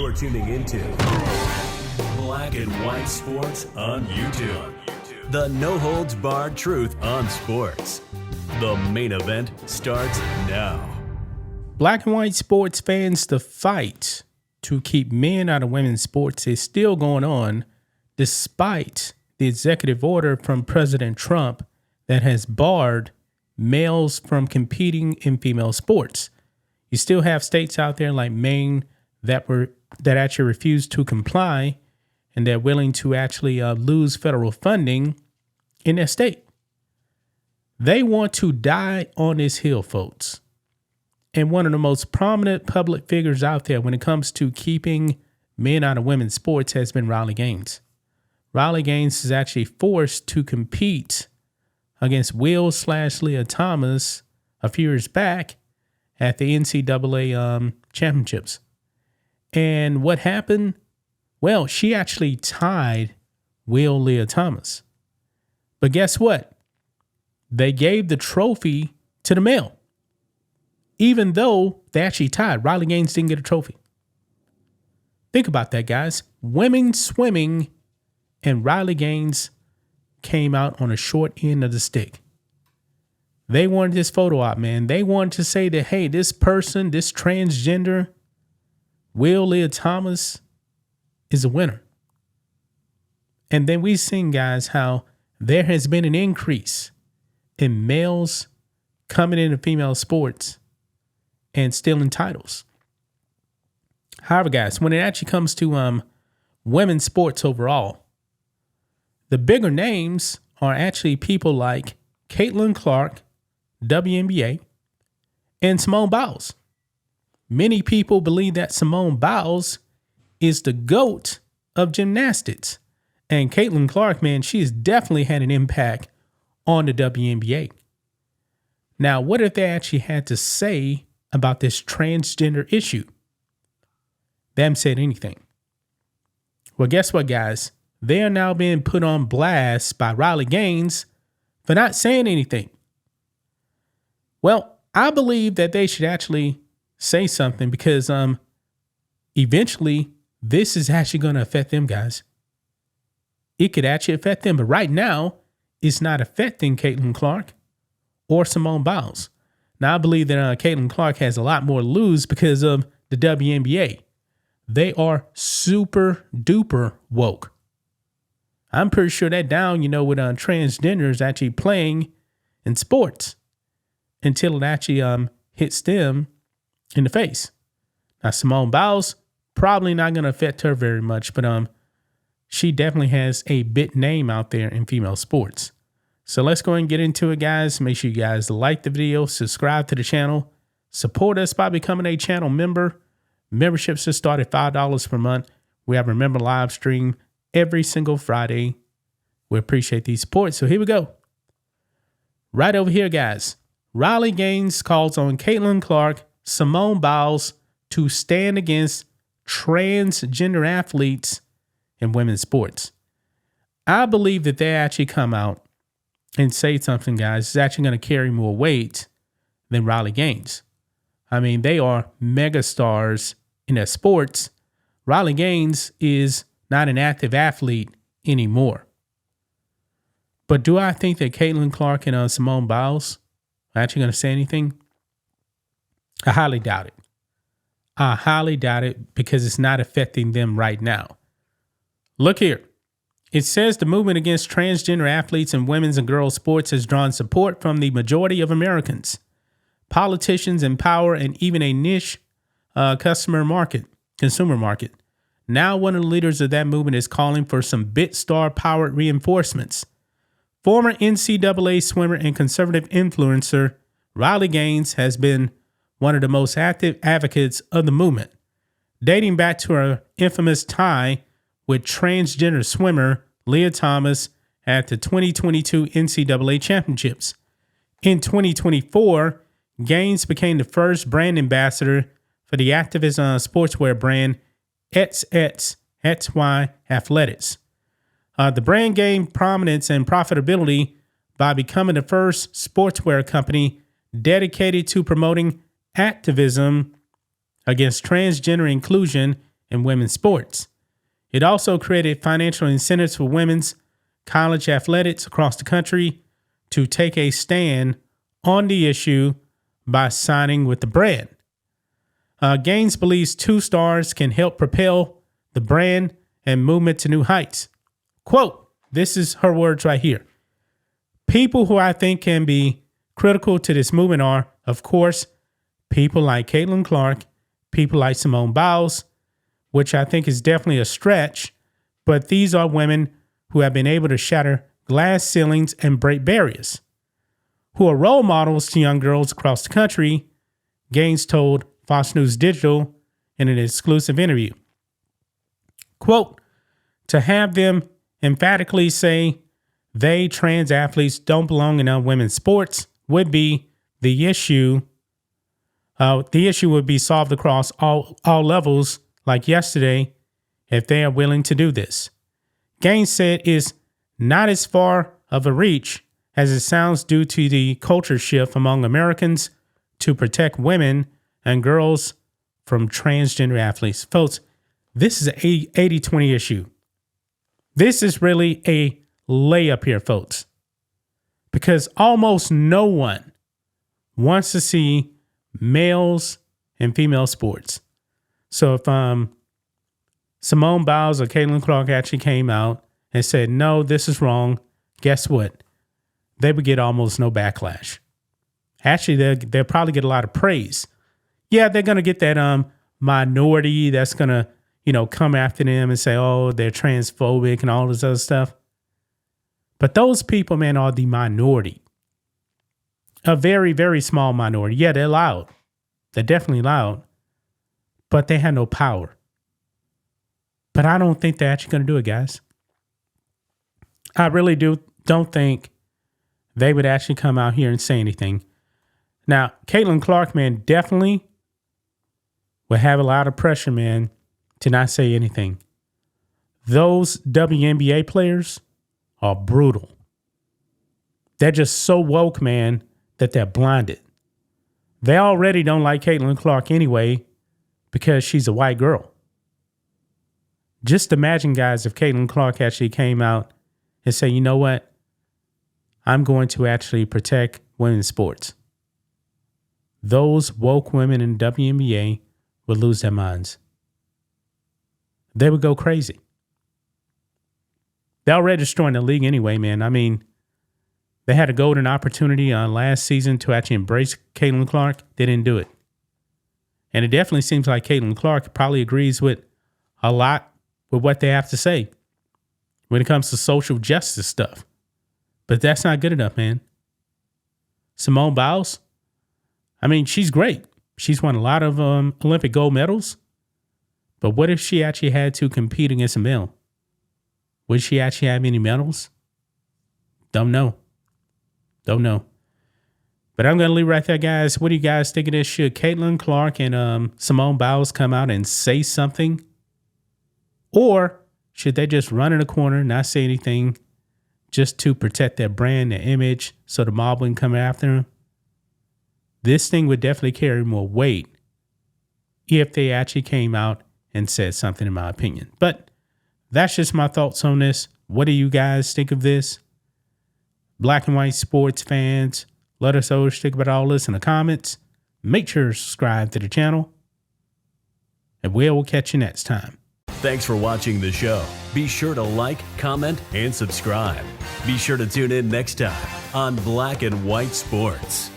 You're tuning into Black and White Sports on YouTube. The no-holds-barred truth on sports. The main event starts now. Black and white sports fans, the fight to keep men out of women's sports is still going on despite the executive order from President Trump that has barred males from competing in female sports. You still have states out there like Maine that actually refused to comply, and they're willing to actually lose federal funding in their state. They want to die on this hill, folks. And one of the most prominent public figures out there when it comes to keeping men out of women's sports has been Riley Gaines. Riley Gaines is actually forced to compete against Will/Leah Thomas a few years back at the NCAA championships. And what happened? Well, she actually tied Will/Leah Thomas. But guess what? They gave the trophy to the male. Even though they actually tied, Riley Gaines didn't get a trophy. Think about that, guys. Women swimming, and Riley Gaines came out on a short end of the stick. They wanted this photo op, man. They wanted to say that, hey, this person, this transgender, Will/Leah Thomas, is a winner. And then we've seen, guys, how there has been an increase in males coming into female sports and stealing titles. However, guys, when it actually comes to women's sports overall, the bigger names are actually people like Caitlin Clark, WNBA, and Simone Biles. Many people believe that Simone Biles is the GOAT of gymnastics. And Caitlin Clark, man, she has definitely had an impact on the WNBA. Now, what if they actually had to say about this transgender issue? They haven't said anything. Well, guess what, guys? They are now being put on blast by Riley Gaines for not saying anything. Well, I believe that they should actually say something because eventually this is actually going to affect them, guys. It could actually affect them, but right now it's not affecting Caitlin Clark or Simone Biles. Now, I believe that Caitlin Clark has a lot more to lose because of the WNBA. They are super duper woke. I'm pretty sure they're down, with transgenders actually playing in sports until it actually hits them in the face. Now, Simone Biles, probably not going to affect her very much, but she definitely has a big name out there in female sports. So let's go ahead and get into it, guys. Make sure you guys like the video, subscribe to the channel, support us by becoming a channel member. Memberships just start at $5 per month. We have a member live stream every single Friday. We appreciate the support. So here we go. Right over here, guys. Riley Gaines calls on Caitlin Clark, Simone Biles to stand against transgender athletes in women's sports. I believe that they actually come out and say something, guys, is actually going to carry more weight than Riley Gaines. I mean, they are mega stars in their sports. Riley Gaines is not an active athlete anymore. But do I think that Caitlin Clark and Simone Biles are actually going to say anything? I highly doubt it. I highly doubt it because it's not affecting them right now. Look here. It says the movement against transgender athletes in women's and girls' sports has drawn support from the majority of Americans, politicians in power, and even a niche consumer market. Now one of the leaders of that movement is calling for some BitStar-powered reinforcements. Former NCAA swimmer and conservative influencer Riley Gaines has been one of the most active advocates of the movement, dating back to her infamous tie with transgender swimmer Leah Thomas at the 2022 NCAA championships. In 2024, Gaines became the first brand ambassador for the activist sportswear brand XY Athletics. The brand gained prominence and profitability by becoming the first sportswear company dedicated to promoting activism against transgender inclusion in women's sports. It also created financial incentives for women's college athletics across the country to take a stand on the issue by signing with the brand. Gaines believes 2 stars can help propel the brand and movement to new heights. Quote, this is her words right here. People who I think can be critical to this movement are, of course, people like Caitlin Clark, people like Simone Biles, which I think is definitely a stretch, but these are women who have been able to shatter glass ceilings and break barriers, who are role models to young girls across the country, Gaines told Fox News Digital in an exclusive interview. Quote, to have them emphatically say they, trans athletes, don't belong in women's sports would be the issue. The issue would be solved across all levels like yesterday if they are willing to do this. Gaines said is not as far of a reach as it sounds due to the culture shift among Americans to protect women and girls from transgender athletes. Folks, this is an 80-20 issue. This is really a layup here, folks, because almost no one wants to see males and female sports. So if Simone Biles or Caitlin Clark actually came out and said, no, this is wrong, guess what? They would get almost no backlash. Actually, they'll probably get a lot of praise. Yeah, they're going to get that minority that's going to, come after them and say, oh, they're transphobic and all this other stuff. But those people, man, are the minority. A very, very small minority. Yeah, they're loud. They're definitely loud. But they have no power. But I don't think they're actually going to do it, guys. I really don't think they would actually come out here and say anything. Now, Caitlin Clark, man, definitely will have a lot of pressure, man, to not say anything. Those WNBA players are brutal. They're just so woke, man, that they're blinded. They already don't like Caitlin Clark anyway because she's a white girl. Just imagine, guys, if Caitlin Clark actually came out and said, you know what? I'm going to actually protect women's sports. Those woke women in WNBA would lose their minds. They would go crazy. They're already destroying the league anyway, man. I mean, they had a golden opportunity last season to actually embrace Caitlin Clark. They didn't do it. And it definitely seems like Caitlin Clark probably agrees with a lot with what they have to say when it comes to social justice stuff. But that's not good enough, man. Simone Biles, I mean, she's great. She's won a lot of Olympic gold medals. But what if she actually had to compete against a male? Would she actually have any medals? Don't know. But I'm going to leave right there, guys. What do you guys think of this? Should Caitlin Clark and Simone Biles come out and say something? Or should they just run in a corner, not say anything, just to protect their brand, their image, so the mob wouldn't come after them? This thing would definitely carry more weight if they actually came out and said something, in my opinion. But that's just my thoughts on this. What do you guys think of this? Black and white sports fans, let us know what you think about all this in the comments. Make sure to subscribe to the channel. And we'll catch you next time. Thanks for watching the show. Be sure to like, comment, and subscribe. Be sure to tune in next time on Black and White Sports.